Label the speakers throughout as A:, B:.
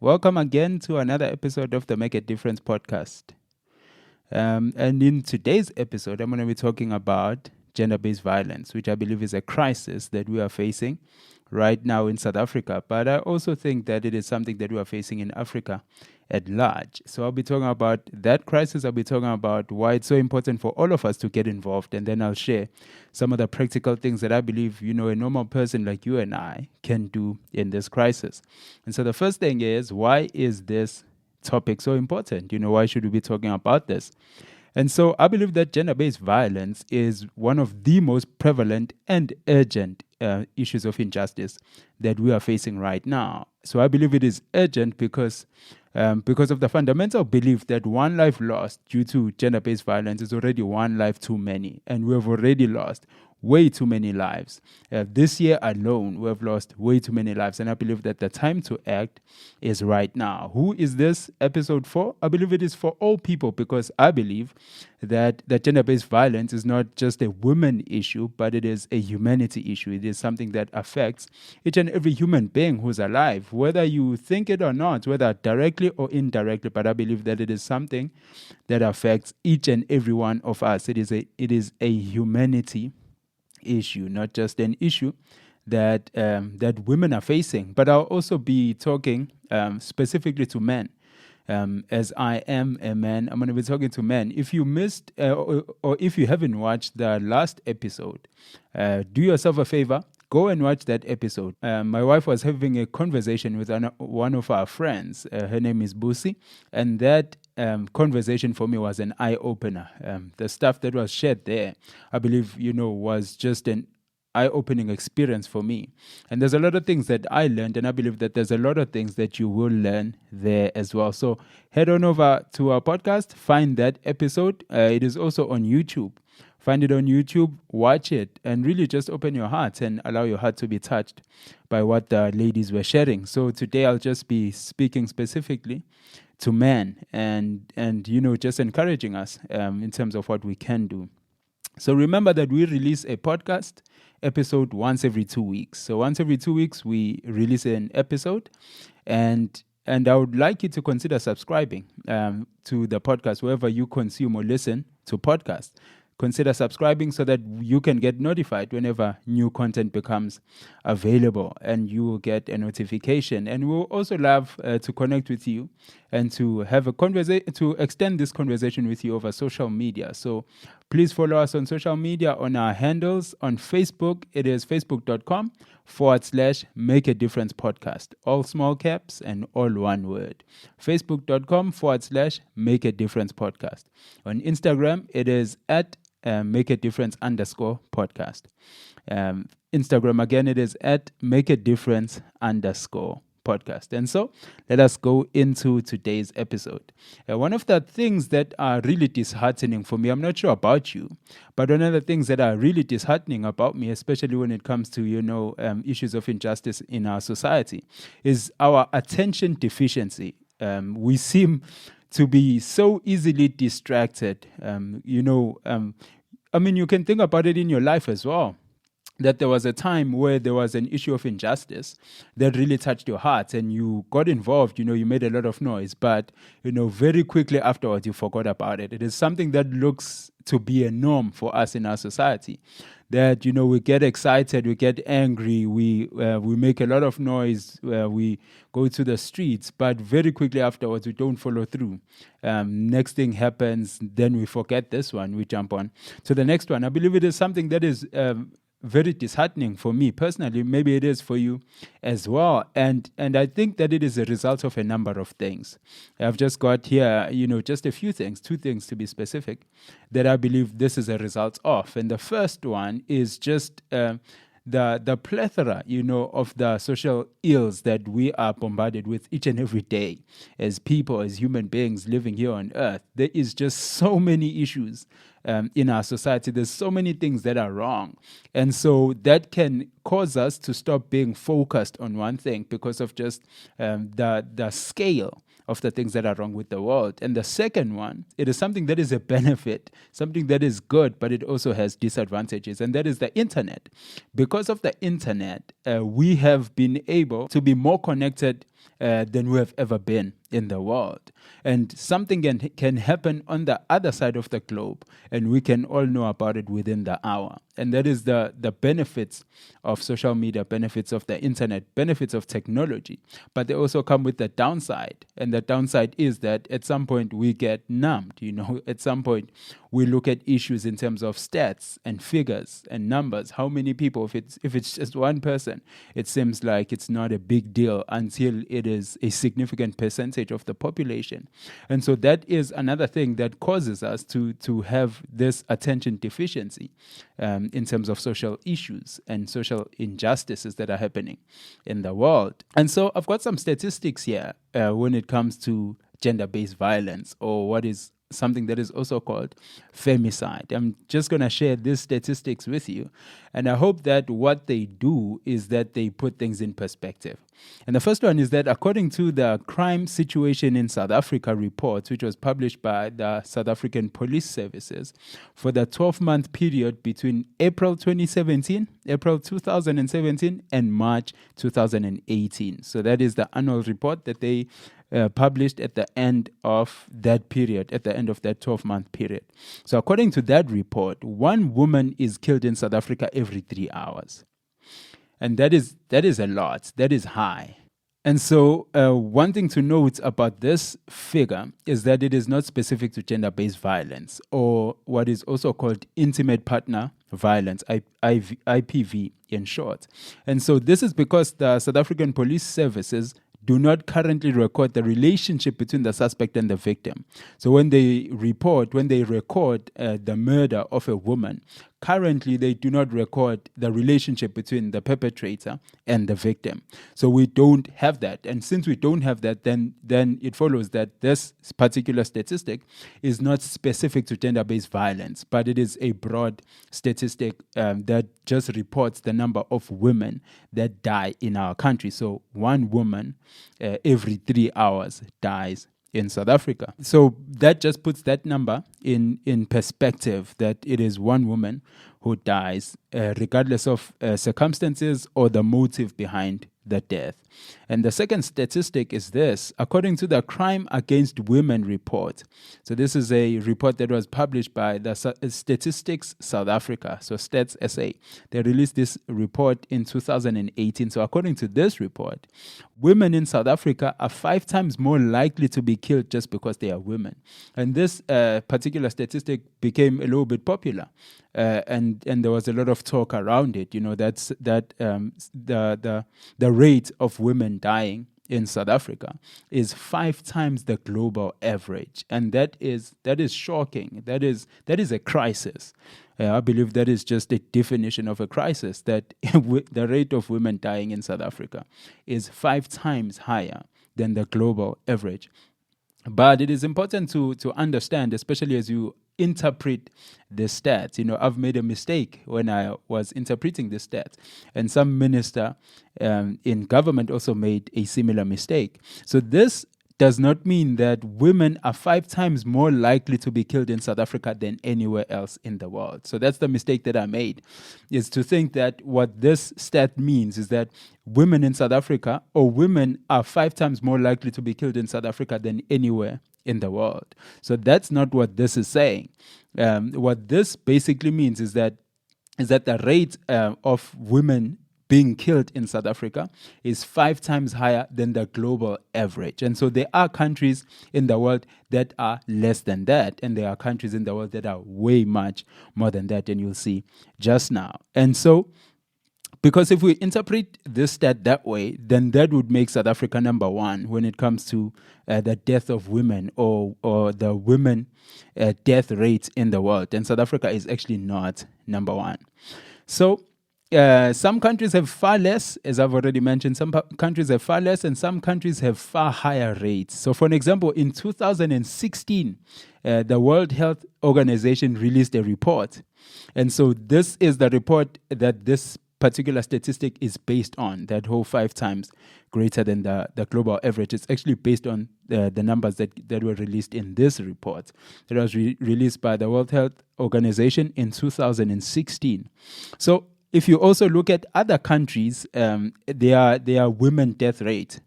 A: Welcome again to another episode of the Make a Difference podcast. And in today's episode, I'm going to be talking about gender based violence, which I believe is a crisis that we are facing right now in South Africa. But I also think that it is something that we are facing in Africa at large. So I'll be talking about that crisis. I'll be talking about why it's so important for all of us to get involved. And then I'll share some of the practical things that I believe, a normal person like you and I can do in this crisis. And so the first thing is, why is this topic so important? Why should we be talking about this? And so I believe that gender-based violence is one of the most prevalent and urgent issues of injustice that we are facing right now. So I believe it is urgent because of the fundamental belief that one life lost due to gender-based violence is already one life too many, and we have already lost way too many lives. This year alone, we have lost way too many lives, and I believe that the time to act is right now. Who is this episode for? I believe it is for all people, because I believe that gender-based violence is not just a women issue, but it is a humanity issue. It is something that affects each and every human being who's alive, whether you think it or not, whether directly or indirectly. But I believe that it is something that affects each and every one of us. It is a humanity issue, not just an issue that women are facing. But I'll also be talking specifically to men. As I am a man, I'm going to be talking to men. If you missed or if you haven't watched the last episode, do yourself a favor. Go and watch that episode. My wife was having a conversation with one of our friends. Her name is Busi. And that conversation for me was an eye-opener. The stuff that was shared there, I believe, was just an eye-opening experience for me. And there's a lot of things that I learned, and I believe that there's a lot of things that you will learn there as well. So head on over to our podcast, find that episode. It is also on YouTube. Find it on YouTube, watch it, and really just open your heart and allow your heart to be touched by what the ladies were sharing. So today I'll just be speaking specifically to men and just encouraging us in terms of what we can do. So remember that we release a podcast episode once every 2 weeks. So once every 2 weeks, we release an episode, and I would like you to consider subscribing to the podcast wherever you consume or listen to podcasts. Consider subscribing so that you can get notified whenever new content becomes available, and you will get a notification. And we'll also love to connect with you and to have a conversation, to extend this conversation with you over social media. So please follow us on social media on our handles. On Facebook, it is facebook.com/Make a Difference podcast. All small caps and all one word. Facebook.com/Make a Difference podcast. On Instagram, it is at Make a Difference _podcast. Instagram, again, it is at Make a Difference _podcast. And so let us go into today's episode. One of the things that are really disheartening for me, I'm not sure about you, but one of the things that are really disheartening about me, especially when it comes to, issues of injustice in our society, is our attention deficiency. We seem to be so easily distracted. You can think about it in your life as well, that there was a time where there was an issue of injustice that really touched your heart, and you got involved, you made a lot of noise, but, very quickly afterwards, you forgot about it. It is something that looks to be a norm for us in our society, that, we get excited, we get angry, we make a lot of noise, we go to the streets, but very quickly afterwards, we don't follow through. Next thing happens, then we forget this one, we jump on to the next one. I believe it is something that is very disheartening for me personally. Maybe it is for you as well. And I think that it is a result of a number of things. I've just got here, just a few things, 2 things to be specific, that I believe this is a result of. And the first one is just the plethora, of the social ills that we are bombarded with each and every day as people, as human beings living here on earth. There is just so many issues in our society. There's so many things that are wrong. And so that can cause us to stop being focused on one thing because of just the scale of the things that are wrong with the world. And the second one, it is something that is a benefit, something that is good, but it also has disadvantages, and that is the internet. Because of the internet, we have been able to be more connected than we have ever been in the world. And something can happen on the other side of the globe, and we can all know about it within the hour. And that is the benefits of social media, benefits of the internet, benefits of technology. But they also come with the downside. And the downside is that at some point we get numbed. At some point we look at issues in terms of stats and figures and numbers. How many people? If it's just one person, it seems like it's not a big deal until it is a significant percentage of the population. And so that is another thing that causes us to have this attention deficiency in terms of social issues and social injustices that are happening in the world. And so I've got some statistics here when it comes to gender-based violence, or what is something that is also called femicide. I'm just going to share these statistics with you, and I hope that what they do is that they put things in perspective. And the first one is that according to the Crime Situation in South Africa report, which was published by the South African Police Services for the 12-month period between April 2017, and March 2018. So that is the annual report that they published at the end of that period, at the end of that 12-month period. So according to that report, one woman is killed in South Africa every 3 hours. And that is a lot. That is high. And so one thing to note about this figure is that it is not specific to gender-based violence, or what is also called intimate partner violence, IPV in short. And so this is because the South African Police Services do not currently record the relationship between the suspect and the victim. So when they record the murder of a woman, currently they do not record the relationship between the perpetrator and the victim. So we don't have that. And since we don't have that, then it follows that this particular statistic is not specific to gender-based violence, but it is a broad statistic that just reports the number of women that die in our country. So one woman every 3 hours dies in South Africa. So that just puts that number in perspective, that it is one woman who dies, regardless of circumstances or the motive behind the death. And the second statistic is this. According to the Crime Against Women report, so this is a report that was published by the Statistics South Africa, so Stats SA. They released this report in 2018. So according to this report, women in South Africa are 5 times more likely to be killed just because they are women. And this particular statistic became a little bit popular. And there was a lot of talk around it. That's the rate of women dying in South Africa is 5 times the global average, and that is shocking. That is a crisis. I believe that is just a definition of a crisis, that the rate of women dying in South Africa is 5 times higher than the global average. But it is important to understand, especially as you interpret the stats. I've made a mistake when I was interpreting the stats, and some minister in government also made a similar mistake. So this does not mean that women are 5 times more likely to be killed in South Africa than anywhere else in the world. So that's the mistake that I made, is to think that what this stat means is that women in South Africa, or women are 5 times more likely to be killed in South Africa than anywhere in the world. So that's not what this is saying. What this basically means is that the rate of women being killed in South Africa is 5 times higher than the global average. And so there are countries in the world that are less than that, and there are countries in the world that are way much more than that, and you'll see just now. And so, because if we interpret this stat that way, then that would make South Africa number 1 when it comes to the death of women, or the women death rate in the world. And South Africa is actually not number 1. So some countries have far less, as I've already mentioned. Some countries have far less, and some countries have far higher rates. So for an example, in 2016, the World Health Organization released a report. And so this is the report that this particular statistic is based on, that whole 5 times greater than the global average. It's actually based on the numbers that were released in this report. It was released by the World Health Organization in 2016. So if you also look at other countries, their women death rate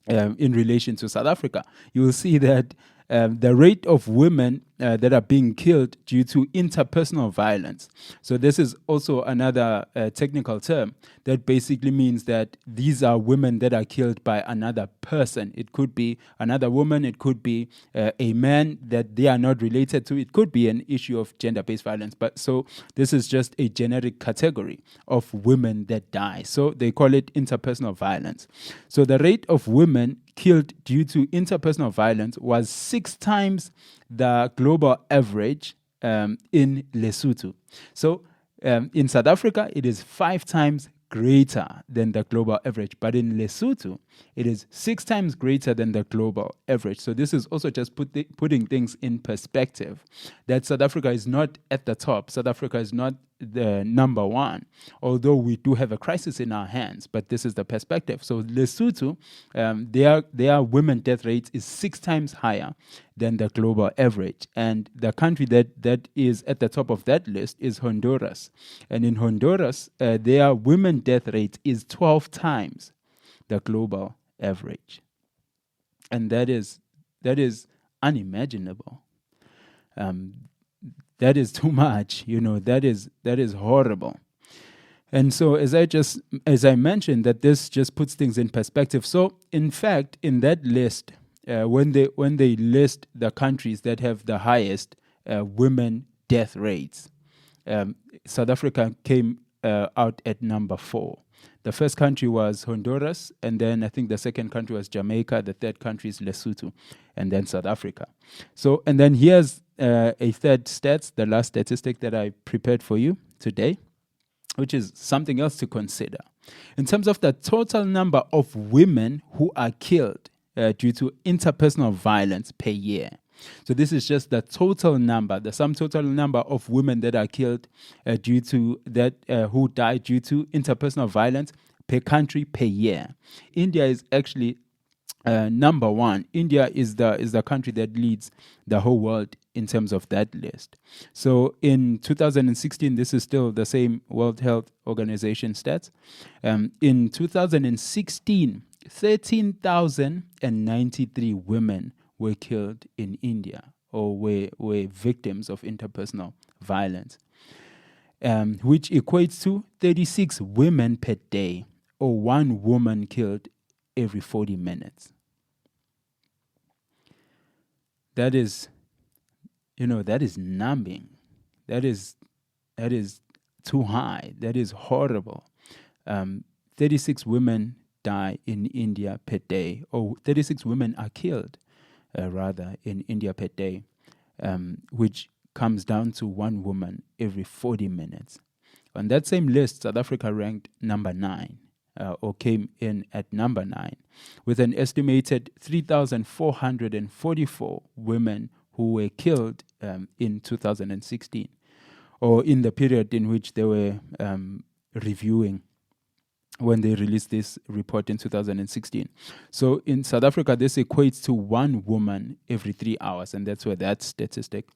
A: in relation to South Africa, you will see that the rate of women that are being killed due to interpersonal violence. So this is also another technical term that basically means that these are women that are killed by another person. It could be another woman, it could be a man that they are not related to, it could be an issue of gender-based violence. But so this is just a generic category of women that die. So they call it interpersonal violence. So the rate of women killed due to interpersonal violence was 6 times the global average in Lesotho. So in South Africa, it is 5 times greater than the global average. But in Lesotho, it is 6 times greater than the global average. So this is also just putting things in perspective, that South Africa is not at the top. South Africa is not the number one, although we do have a crisis in our hands, but this is the perspective. So Lesotho, their women death rate is 6 times higher than the global average. And the country that is at the top of that list is Honduras. And in Honduras, their women death rate is 12 times the global average. And that is unimaginable. That is too much, that is horrible. And so as I mentioned, that this just puts things in perspective. So in fact, in that list, when they list the countries that have the highest women death rates, South Africa came out at number 4. The first country was Honduras, and then I think the second country was Jamaica, the third country is Lesotho, and then South Africa. So, and then here's a third stats, the last statistic that I prepared for you today, which is something else to consider. In terms of the total number of women who are killed due to interpersonal violence per year. So this is just the total number, the sum total number of women that are killed due to that, who die due to interpersonal violence per country per year. India is actually number 1. India is the country that leads the whole world in terms of that list. So in 2016, this is still the same World Health Organization stats. In 2016, 13,093 women were killed in India, or were victims of interpersonal violence, which equates to 36 women per day, or 1 woman killed every 40 minutes. That is, that is numbing. That is too high. That is horrible. 36 women die in India per day, or 36 women are killed in India per day, which comes down to 1 woman every 40 minutes. On that same list, South Africa ranked number 9, or came in at number 9, with an estimated 3,444 women who were killed in 2016, or in the period in which they were reviewing when they released this report in 2016. So in South Africa, this equates to 1 woman every 3 hours, and that's where that statistic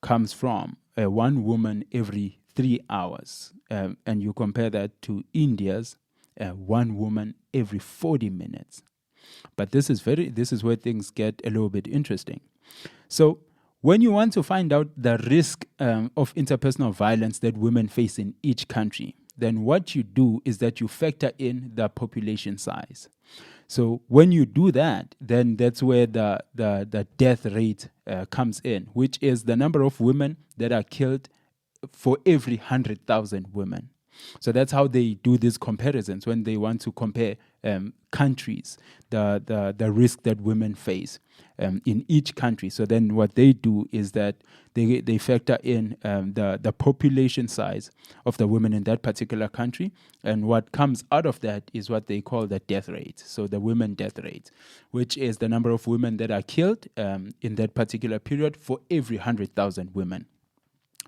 A: comes from, 1 woman every 3 hours. And you compare that to India's 1 woman every 40 minutes. But this is where things get a little bit interesting. So when you want to find out the risk of interpersonal violence that women face in each country, then what you do is that you factor in the population size. So when you do that, then that's where the death rate comes in, which is the number of women that are killed for every 100,000 women. So that's how they do these comparisons when they want to compare countries, the risk that women face in each country. So then what they do is that they factor in the population size of the women in that particular country, and what comes out of that is what they call the death rate. So the women death rate, which is the number of women that are killed in that particular period for every 100,000 women.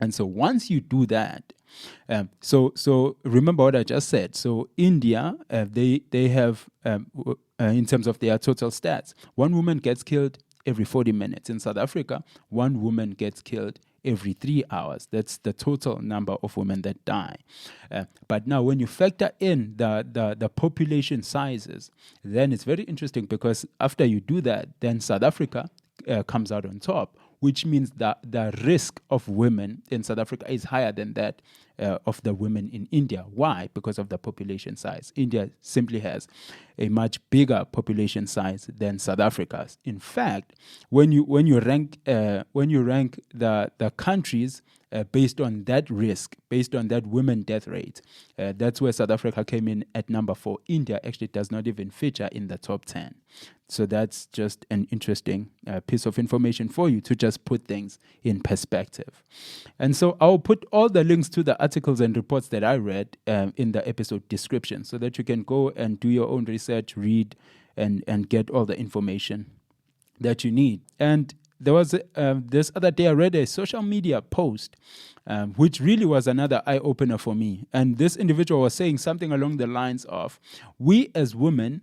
A: And so once you do that, so remember what I just said. So India, they have, in terms of their total stats, 1 woman gets killed every 40 minutes. In South Africa, 1 woman gets killed every 3 hours. That's the total number of women that die. But now when you factor in the population sizes, then it's very interesting, because after you do that, then South Africa comes out on top, which means that the risk of women in South Africa is higher than that of the women in India. Why? Because of the population size. India simply has a much bigger population size than South Africa's. In fact, when you rank the countries based on that risk, based on that women death rate, that's where South Africa came in at number 4. India actually does not even feature in the top 10. So that's just an interesting piece of information for you to just put things in perspective. And so I'll put all the links to the articles and reports that I read in the episode description, so that you can go and do your own research, read, and get all the information that you need. And there was this other day I read a social media post, which really was another eye-opener for me. And this individual was saying something along the lines of, we as women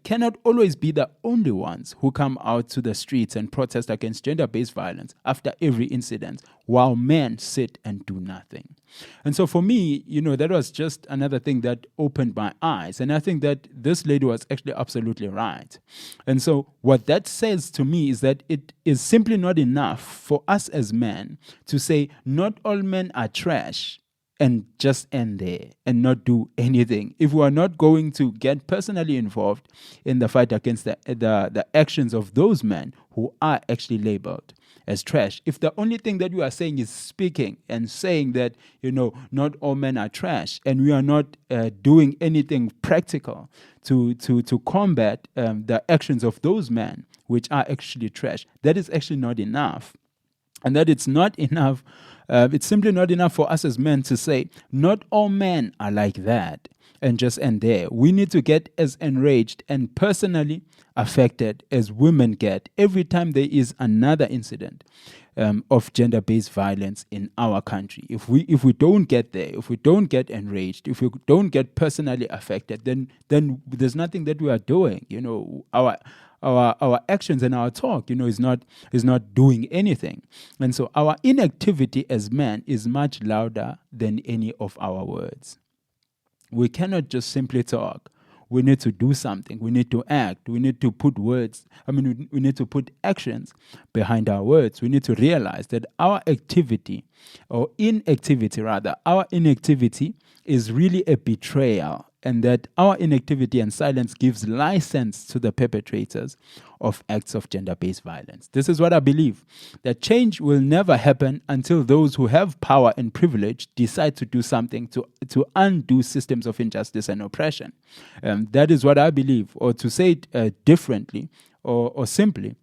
A: cannot always be the only ones who come out to the streets and protest against gender-based violence after every incident, while men sit and do nothing. And so for me, that was just another thing that opened my eyes. And I think that this lady was actually absolutely right. And so what that says to me is that it is simply not enough for us as men to say, not all men are trash, and just end there and not do anything. If we are not going to get personally involved in the fight against the actions of those men who are actually labeled as trash, if the only thing that we are saying is speaking and saying that, not all men are trash, and we are not doing anything practical to combat the actions of those men which are actually trash, that is actually not enough. And that it's not enough, it's simply not enough for us as men to say, not all men are like that, and just end there. We need to get as enraged and personally affected as women get every time there is another incident of gender-based violence in our country. If we don't get there, if we don't get enraged, if we don't get personally affected, then there's nothing that we are doing. Our actions and our talk, is not doing anything. And so our inactivity as men is much louder than any of our words. We cannot just simply talk. We need to do something. We need to act. We need to put we need to put actions behind our words. We need to realize that our inactivity is really a betrayal, and that our inactivity and silence gives license to the perpetrators of acts of gender-based violence. This is what I believe, that change will never happen until those who have power and privilege decide to do something to undo systems of injustice and oppression. That is what I believe, or to say it differently or simply,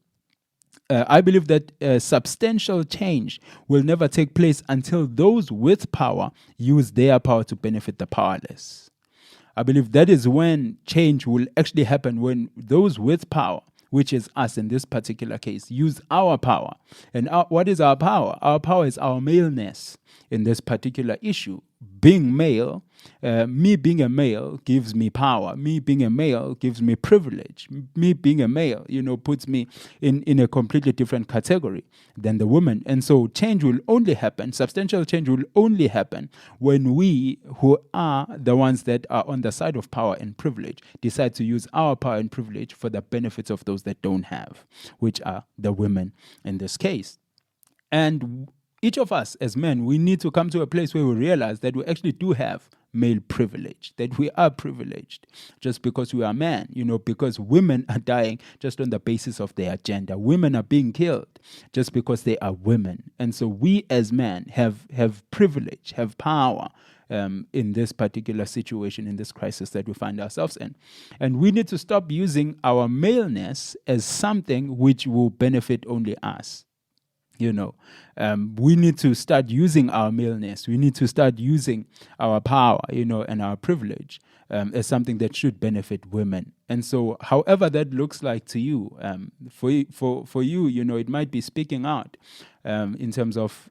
A: I believe that substantial change will never take place until those with power use their power to benefit the powerless. I believe that is when change will actually happen, when those with power, which is us in this particular case, use our power. And what is our power? Our power is our maleness in this particular issue. Being male, me being a male gives me power. Me being a male gives me privilege. Me being a male, puts me in a completely different category than the woman. And so change will only happen, substantial change will only happen when we, who are the ones that are on the side of power and privilege, decide to use our power and privilege for the benefits of those that don't have, which are the women in this case. And each of us as men, we need to come to a place where we realize that we actually do have male privilege, that we are privileged just because we are men, because women are dying just on the basis of their gender. Women are being killed just because they are women. And so we as men have privilege, have power in this particular situation, in this crisis that we find ourselves in. And we need to stop using our maleness as something which will benefit only us. We need to start using our maleness. We need to start using our power, and our privilege as something that should benefit women. And so, however that looks like to you, for you, it might be speaking out in terms of,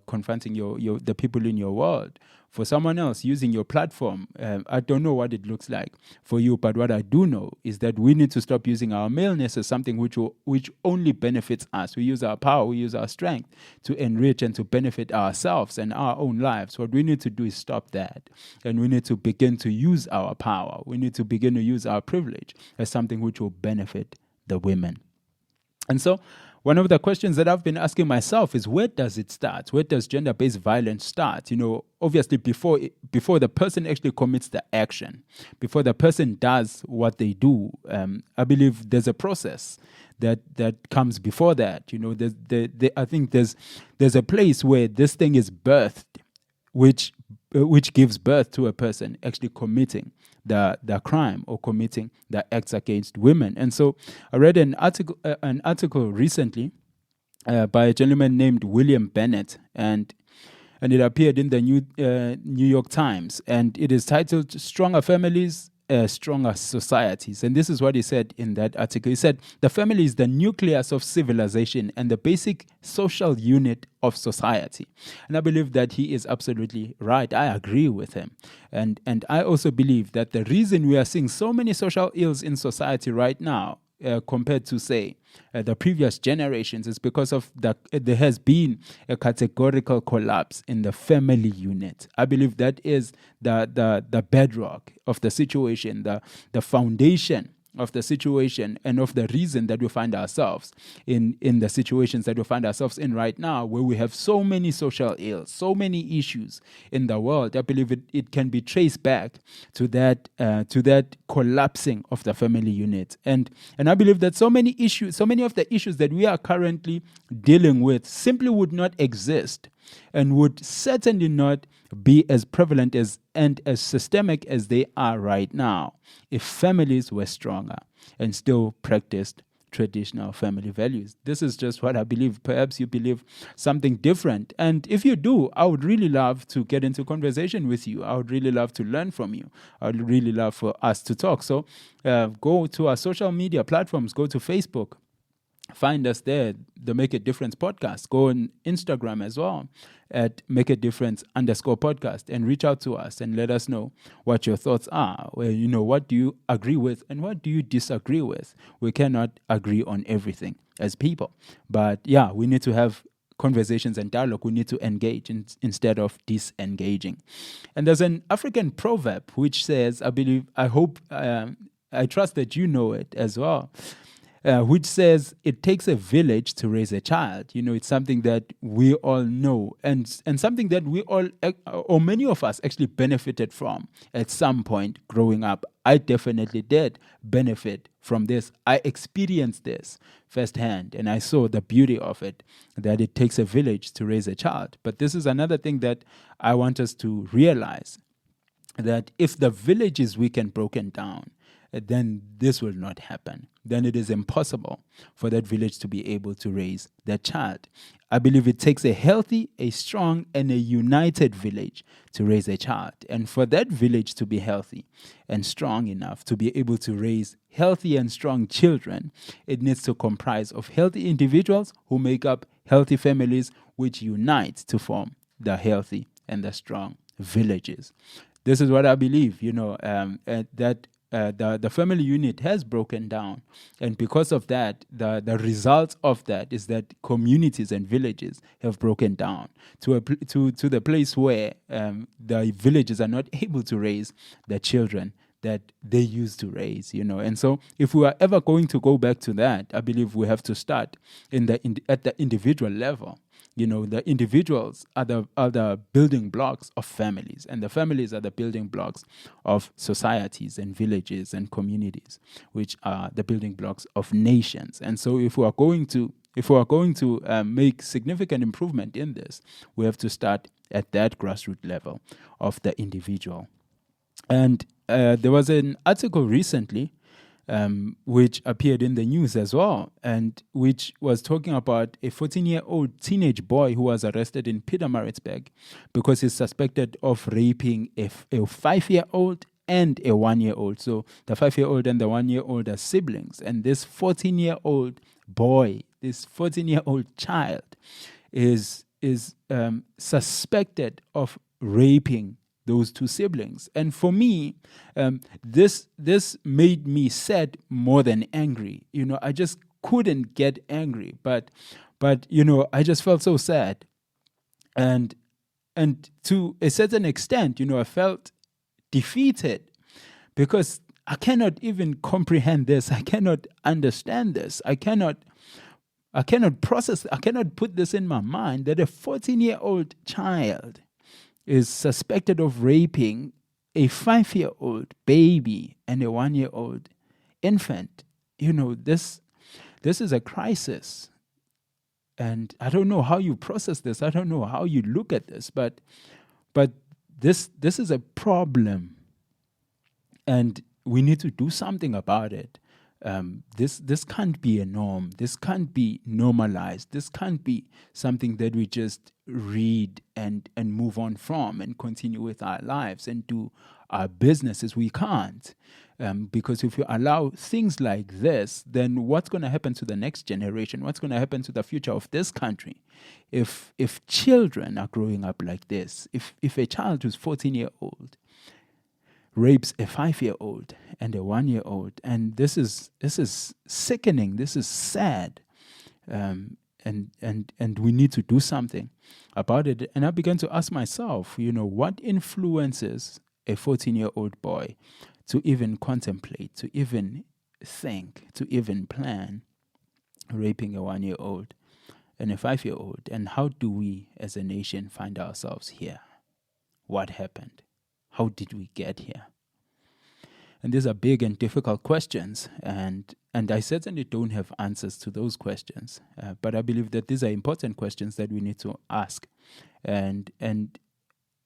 A: confronting the people in your world. For someone else using your platform, I don't know what it looks like for you, but what I do know is that we need to stop using our maleness as something which only benefits us. We use our power, we use our strength to enrich and to benefit ourselves and our own lives. What we need to do is stop that. And we need to begin to use our power. We need to begin to use our privilege as something which will benefit the women. And so one of the questions that I've been asking myself is, where does it start? Where does gender-based violence start? You know, obviously before the person actually commits the action, before the person does what they do, I believe there's a process that comes before that. You know, I think there's a place where this thing is birthed, which gives birth to a person actually committing the crime or committing the acts against women. And so I read an article recently by a gentleman named William Bennett, and it appeared in the New York Times, and it is titled "Stronger Families, Stronger Societies." And this is what he said in that article. He said, "The family is the nucleus of civilization and the basic social unit of society." And I believe that he is absolutely right. I agree with him. And I also believe that the reason we are seeing so many social ills in society right now, compared to, say, the previous generations, is because of there has been a categorical collapse in the family unit. I believe that is the bedrock of the situation, the foundation of the situation, and of the reason that we find ourselves in the situations that we find ourselves in right now, where we have so many social ills, so many issues in the world. I believe it can be traced back to that collapsing of the family unit. And I believe that so many of the issues that we are currently dealing with simply would not exist and would certainly not be as prevalent and as systemic as they are right now if families were stronger and still practiced traditional family values. This is just what I believe. Perhaps you believe something different. And if you do, I would really love to get into conversation with you. I would really love to learn from you. I would really love for us to talk. So go to our social media platforms, go to Facebook. Find us there, the Make a Difference podcast. Go on Instagram as well at Make a Difference _podcast, and reach out to us and let us know what your thoughts are. Well, you know, what do you agree with and what do you disagree with? We cannot agree on everything as people. But yeah, we need to have conversations and dialogue. We need to engage instead of disengaging. And there's an African proverb which says, I trust that you know it as well, which says it takes a village to raise a child. You know, it's something that we all know, and something that we all, or many of us, actually benefited from at some point growing up. I definitely did benefit from this. I experienced this firsthand, and I saw the beauty of it, that it takes a village to raise a child. But this is another thing that I want us to realize, that if the village is weak and broken down, then this will not happen. Then it is impossible for that village to be able to raise that child. I believe it takes a healthy, a strong, and a united village to raise a child. And for that village to be healthy and strong enough to be able to raise healthy and strong children, it needs to comprise of healthy individuals who make up healthy families, which unite to form the healthy and the strong villages. This is what I believe, you know, that the family unit has broken down, and because of that, the result of that is that communities and villages have broken down to the place where the villages are not able to raise the children that they used to raise, you know. And so if we are ever going to go back to that, I believe we have to start at the individual level. You know, the individuals are the building blocks of families, and the families are the building blocks of societies and villages and communities, which are the building blocks of nations. And so if we are going to make significant improvement in this, we have to start at that grassroots level of the individual. And there was an article recently which appeared in the news as well, and which was talking about a 14-year-old teenage boy who was arrested in Pietermaritzburg because he's suspected of raping a 5-year-old and a 1-year-old. So the 5-year-old and the 1-year-old are siblings, and this 14-year-old boy, this 14-year-old child, is suspected of raping those two siblings. And for me, this made me sad more than angry. I just couldn't get angry, but I just felt so sad, and to a certain extent, I felt defeated, because I cannot even comprehend this. I cannot understand this. I cannot process. I cannot put this in my mind that a 14-year-old child is suspected of raping a 5-year-old baby and a 1-year-old infant. This is a crisis. And I don't know how you process this. I don't know how you look at this, but this is a problem, and we need to do something about it. This can't be a norm. This can't be normalized. This can't be something that we just read and move on from and continue with our lives and do our businesses. We can't. Because if you allow things like this, then what's going to happen to the next generation? What's going to happen to the future of this country? If children are growing up like this, if a child who's 14-year-old rapes a 5-year-old and a 1-year-old, and this is sickening. This is sad, and we need to do something about it. And I began to ask myself, what influences a 14-year-old boy to even contemplate, to even think, to even plan raping a 1-year-old and a 5-year-old? And how do we as a nation find ourselves here? What happened? How did we get here? And these are big and difficult questions, and I certainly don't have answers to those questions. But I believe that these are important questions that we need to ask and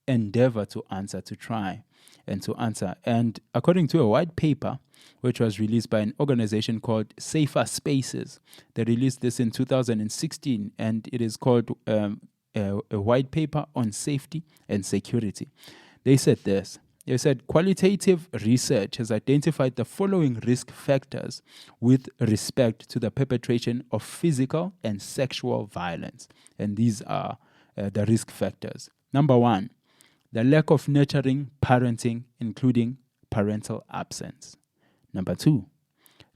A: endeavor to answer, to try and to answer. And according to a white paper, which was released by an organization called Safer Spaces, they released this in 2016, and it is called a white paper on safety and security. They said this. They said, qualitative research has identified the following risk factors with respect to the perpetration of physical and sexual violence. And these are the risk factors. Number 1, the lack of nurturing parenting, including parental absence. Number 2,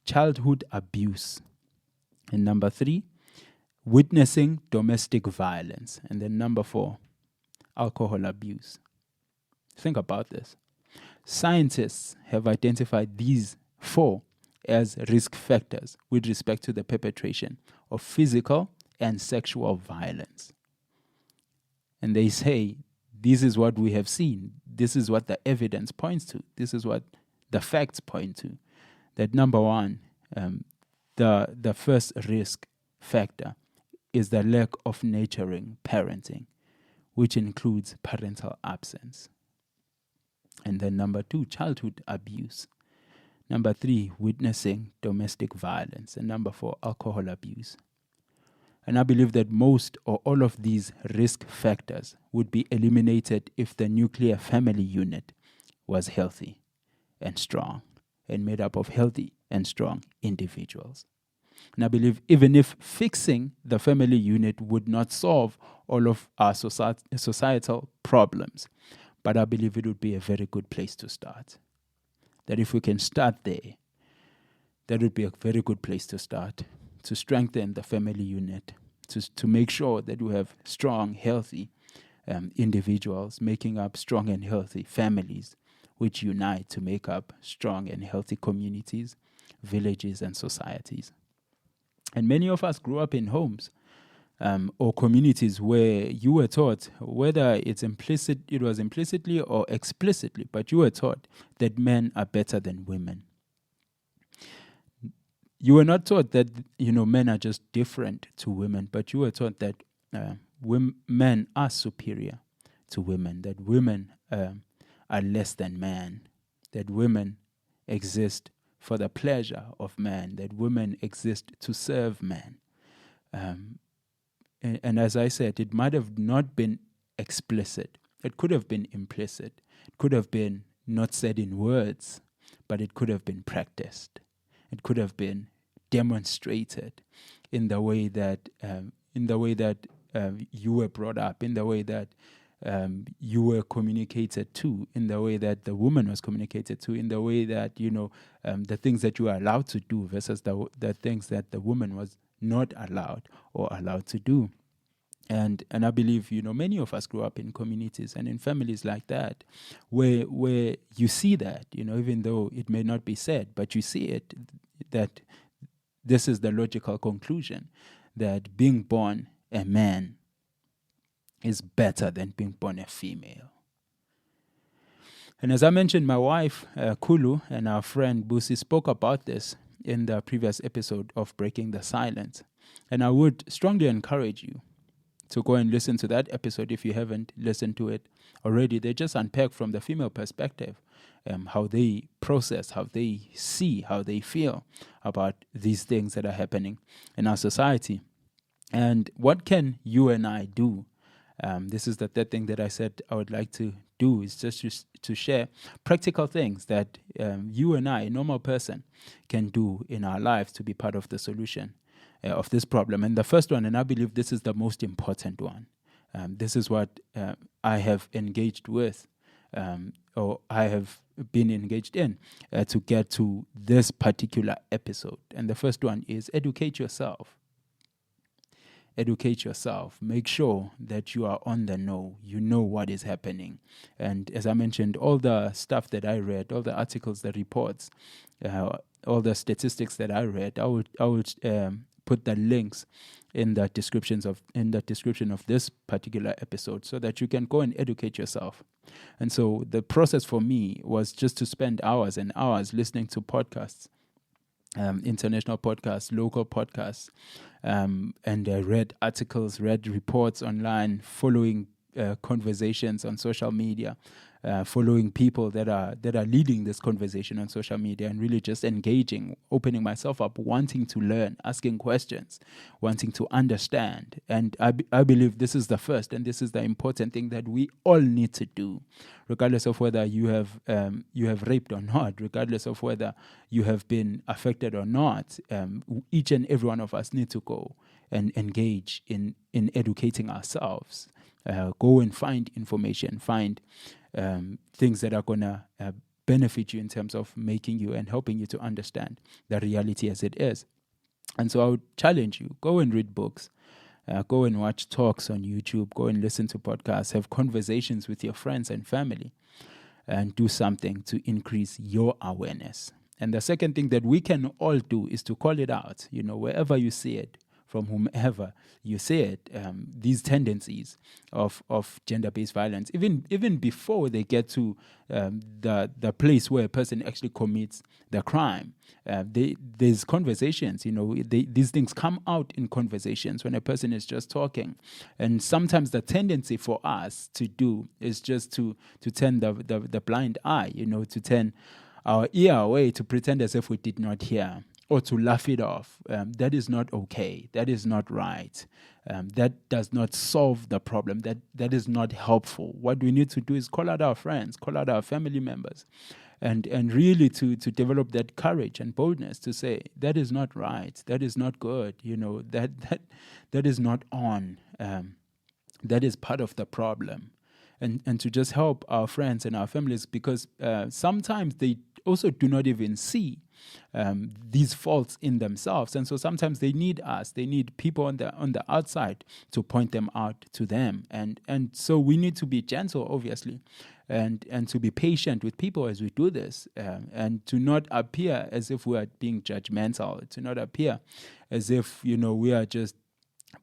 A: childhood abuse. And number 3, witnessing domestic violence. And then number 4, alcohol abuse. Think about this. Scientists have identified these 4 as risk factors with respect to the perpetration of physical and sexual violence. And they say, this is what we have seen. This is what the evidence points to. This is what the facts point to. That number 1, the first risk factor is the lack of nurturing parenting, which includes parental absence. And then number 2, childhood abuse. Number 3, witnessing domestic violence. And number 4, alcohol abuse. And I believe that most or all of these risk factors would be eliminated if the nuclear family unit was healthy and strong and made up of healthy and strong individuals. And I believe even if fixing the family unit would not solve all of our societal problems, but I believe it would be a very good place to start. That if we can start there, that would be a very good place to start, to strengthen the family unit, to make sure that we have strong, healthy individuals making up strong and healthy families, which unite to make up strong and healthy communities, villages, and societies. And many of us grew up in homes or communities where you were taught, whether it was implicitly or explicitly, but you were taught that men are better than women. You were not taught that men are just different to women, but you were taught that men are superior to women, that women are less than men, that women exist for the pleasure of man, that women exist to serve man. And as I said, it might have not been explicit. It could have been implicit. It could have been not said in words, but it could have been practiced. It could have been demonstrated in the way that you were brought up, in the way that you were communicated to, in the way that the woman was communicated to, in the way that, the things that you are allowed to do versus the things that the woman was not allowed or allowed to do. And I believe, many of us grew up in communities and in families like that, where you see that, even though it may not be said, but you see it, that this is the logical conclusion, that being born a man is better than being born a female. And as I mentioned, my wife, Kulu, and our friend Busi spoke about this in the previous episode of Breaking the Silence. And I would strongly encourage you to go and listen to that episode if you haven't listened to it already. They just unpack from the female perspective how they process, how they see, how they feel about these things that are happening in our society. And what can you and I do? This is the third thing that I said I would like to do, is just to share practical things that you and I, a normal person, can do in our lives to be part of the solution of this problem. And the first one, and I believe this is the most important one, this is what I have engaged with, or I have been engaged in to get to this particular episode. And the first one is educate yourself. Educate yourself. Make sure that you are on the know. You know what is happening. And as I mentioned, all the stuff that I read, all the articles, the reports, all the statistics that I read, I would put the links in the description of this particular episode, so that you can go and educate yourself. And so the process for me was just to spend hours and hours listening to podcasts, international podcasts, local podcasts, and I read articles, read reports online, following conversations on social media, following people that are leading this conversation on social media, and really just engaging, opening myself up, wanting to learn, asking questions, wanting to understand. And I believe this is the first, and this is the important thing that we all need to do, regardless of whether you have raped or not, regardless of whether you have been affected or not. Each and every one of us need to go and engage in educating ourselves. Go and find information, find things that are going to benefit you in terms of making you and helping you to understand the reality as it is. And so I would challenge you, go and read books, go and watch talks on YouTube, go and listen to podcasts, have conversations with your friends and family, and do something to increase your awareness. And the second thing that we can all do is to call it out, wherever you see it, from whomever you see it, these tendencies of gender-based violence, even before they get to the place where a person actually commits the crime. There's conversations, these things come out in conversations when a person is just talking. And sometimes the tendency for us to do is just to turn the blind eye, to turn our ear away, to pretend as if we did not hear, or to laugh it off. That is not okay. That is not right. That does not solve the problem. That is not helpful. What we need to do is call out our friends, call out our family members, and really to develop that courage and boldness to say, that is not right. That is not good. That is not on. That is part of the problem. And to just help our friends and our families, because sometimes they also do not even see these faults in themselves, and so sometimes they need us. They need people on the outside to point them out to them, and so we need to be gentle, obviously, and to be patient with people as we do this, and to not appear as if we are being judgmental, to not appear as if we are just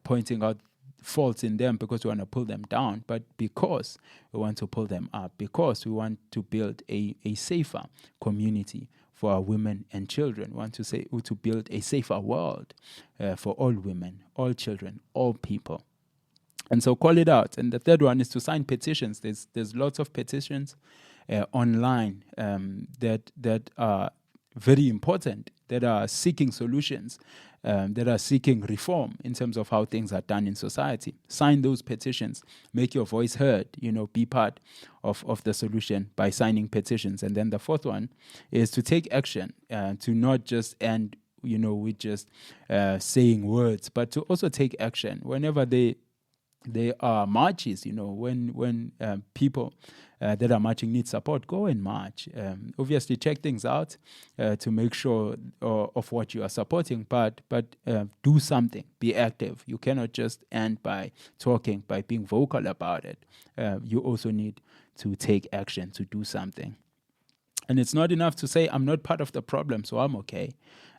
A: pointing out faults in them because we want to pull them down, but because we want to pull them up, because we want to build a safer community for our women and children. We want to build a safer world for all women, all children, all people. And so call it out. And the third one is to sign petitions. There's lots of petitions online that are very important, that are seeking solutions, that are seeking reform in terms of how things are done in society. Sign those petitions. Make your voice heard. Be part of the solution by signing petitions. And then the fourth one is to take action, to not just end, with just saying words, but to also take action whenever There are marches, when people that are marching need support, go and march. Obviously, check things out to make sure of what you are supporting, but do something, be active. You cannot just end by talking, by being vocal about it. You also need to take action, to do something. And it's not enough to say, I'm not part of the problem, so I'm okay.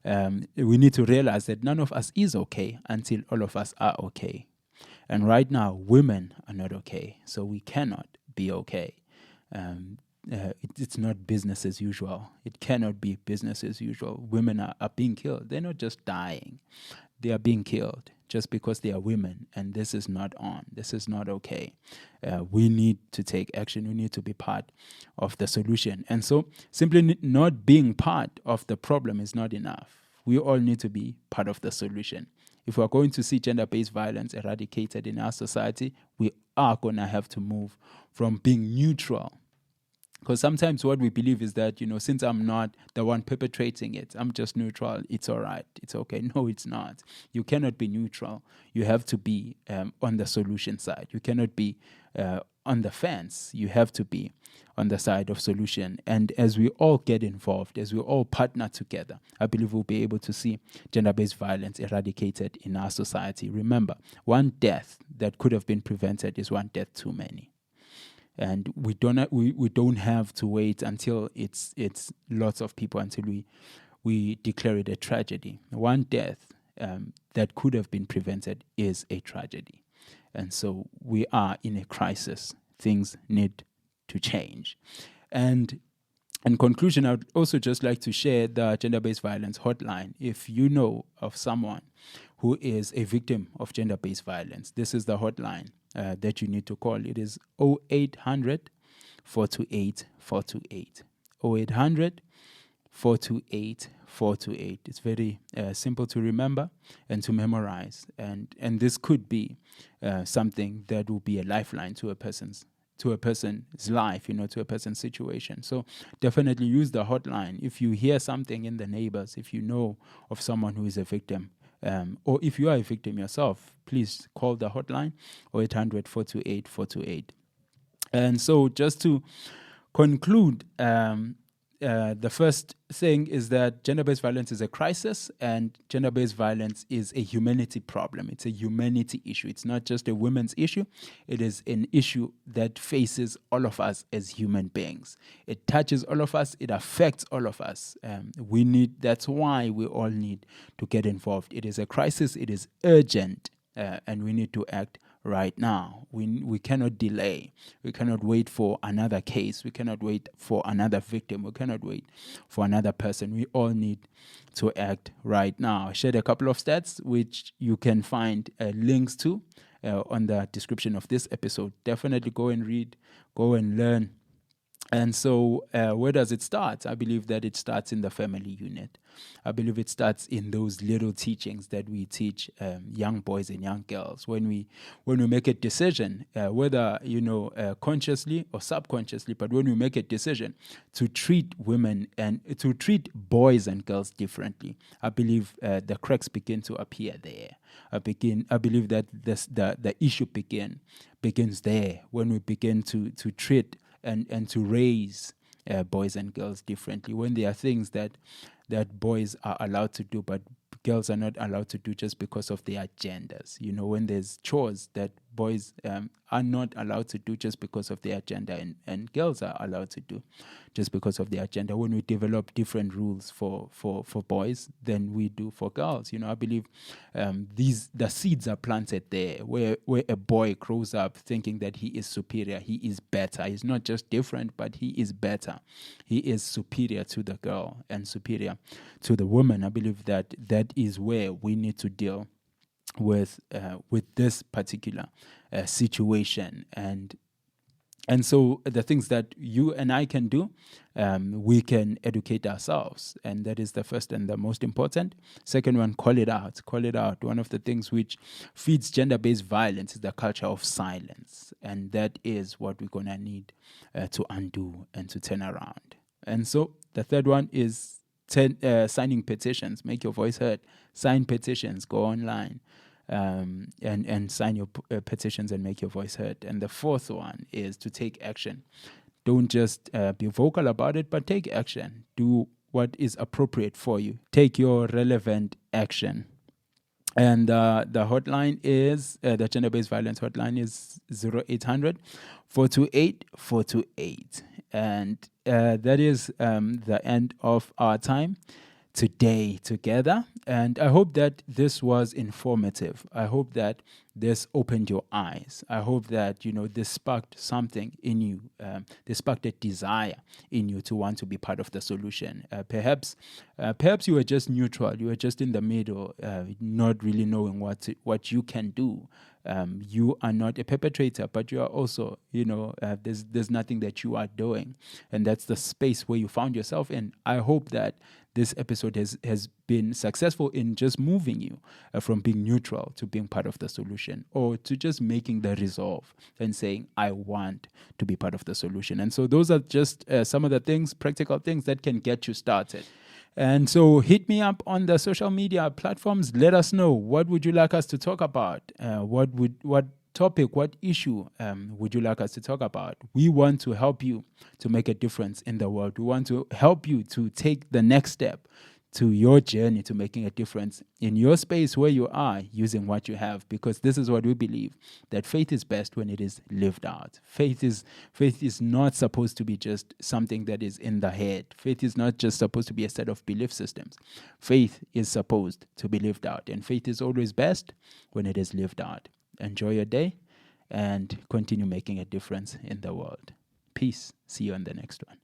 A: We need to realize that none of us is okay until all of us are okay. And right now, women are not okay, so we cannot be okay. It's not business as usual. It cannot be business as usual. Women are being killed. They're not just dying. They are being killed just because they are women, and this is not on. This is not okay. We need to take action. We need to be part of the solution. And so simply not being part of the problem is not enough. We all need to be part of the solution. If we're going to see gender-based violence eradicated in our society, we are going to have to move from being neutral. Because sometimes what we believe is that, since I'm not the one perpetrating it, I'm just neutral, it's all right, it's okay. No, it's not. You cannot be neutral. You have to be on the solution side. You cannot be on the fence. You have to be on the side of solution. And as we all get involved, as we all partner together, I believe we'll be able to see gender-based violence eradicated in our society. Remember, one death that could have been prevented is one death too many. And we don't have to wait until it's lots of people, until we declare it a tragedy. One death that could have been prevented is a tragedy. And so we are in a crisis. Things need to change. And in conclusion, I would also just like to share the gender-based violence hotline. If you know of someone who is a victim of gender-based violence, this is the hotline that you need to call. It is 0800 428 428. 0800 428 428. It's very simple to remember and to memorize. And this could be something that will be a lifeline to a person's life, to a person's situation. So definitely use the hotline. If you hear something in the neighbors, if you know of someone who is a victim, or if you are a victim yourself, please call the hotline 0800 428 428. And so just to conclude, the first thing is that gender-based violence is a crisis, and gender-based violence is a humanity problem. It's a humanity issue. It's not just a women's issue. It is an issue that faces all of us as human beings. It touches all of us. It affects all of us. That's why we all need to get involved. It is a crisis. It is urgent, and we need to act right now. We cannot delay. We cannot wait for another case. We cannot wait for another victim. We cannot wait for another person. We all need to act right now. I shared a couple of stats which you can find links to on the description of this episode. Definitely go and read, go and learn. And so where does it start? I believe that it starts in the family unit. I believe it starts in those little teachings that we teach young boys and young girls. When we make a decision, whether consciously or subconsciously, but when we make a decision to treat women and to treat boys and girls differently, I believe the cracks begin to appear there. I believe that the issue begins there, when we begin to treat and to raise boys and girls differently, when there are things that boys are allowed to do but girls are not allowed to do just because of their genders. When there's chores that boys are not allowed to do just because of their gender, and girls are allowed to do just because of their gender. When we develop different rules for boys than we do for girls, I believe the seeds are planted there, where a boy grows up thinking that he is superior, he is better. He's not just different, but he is better. He is superior to the girl and superior to the woman. I believe that is where we need to deal with this particular situation. And so the things that you and I can do, we can educate ourselves. And that is the first and the most important. Second one, call it out. Call it out. One of the things which feeds gender-based violence is the culture of silence. And that is what we're going to need to undo and to turn around. And so the third one is signing petitions. Make your voice heard. Sign petitions. Go online. and sign your petitions and make your voice heard. And the fourth one is to take action. Don't just be vocal about it, but take action. Do what is appropriate for you. Take your relevant action. And the hotline is, the gender-based violence hotline is 0800 428 428. And that is the end of our time today together. And I hope that this was informative. I hope that this opened your eyes. I hope that, this sparked something in you. This sparked a desire in you to want to be part of the solution. Perhaps you were just neutral. You were just in the middle, not really knowing what you can do. You are not a perpetrator, but you are also, there's nothing that you are doing. And that's the space where you found yourself in. I hope that this episode has been successful in just moving you from being neutral to being part of the solution, or to just making the resolve and saying, I want to be part of the solution. And so those are just some of the things, practical things that can get you started. And so hit me up on the social media platforms. Let us know, what would you like us to talk about? What topic, what issue would you like us to talk about? We want to help you to make a difference in the world. We want to help you to take the next step to your journey to making a difference in your space where you are, using what you have, because this is what we believe, that faith is best when it is lived out. Faith is not supposed to be just something that is in the head. Faith is not just supposed to be a set of belief systems. Faith is supposed to be lived out, and faith is always best when it is lived out. Enjoy your day and continue making a difference in the world. Peace. See you on the next one.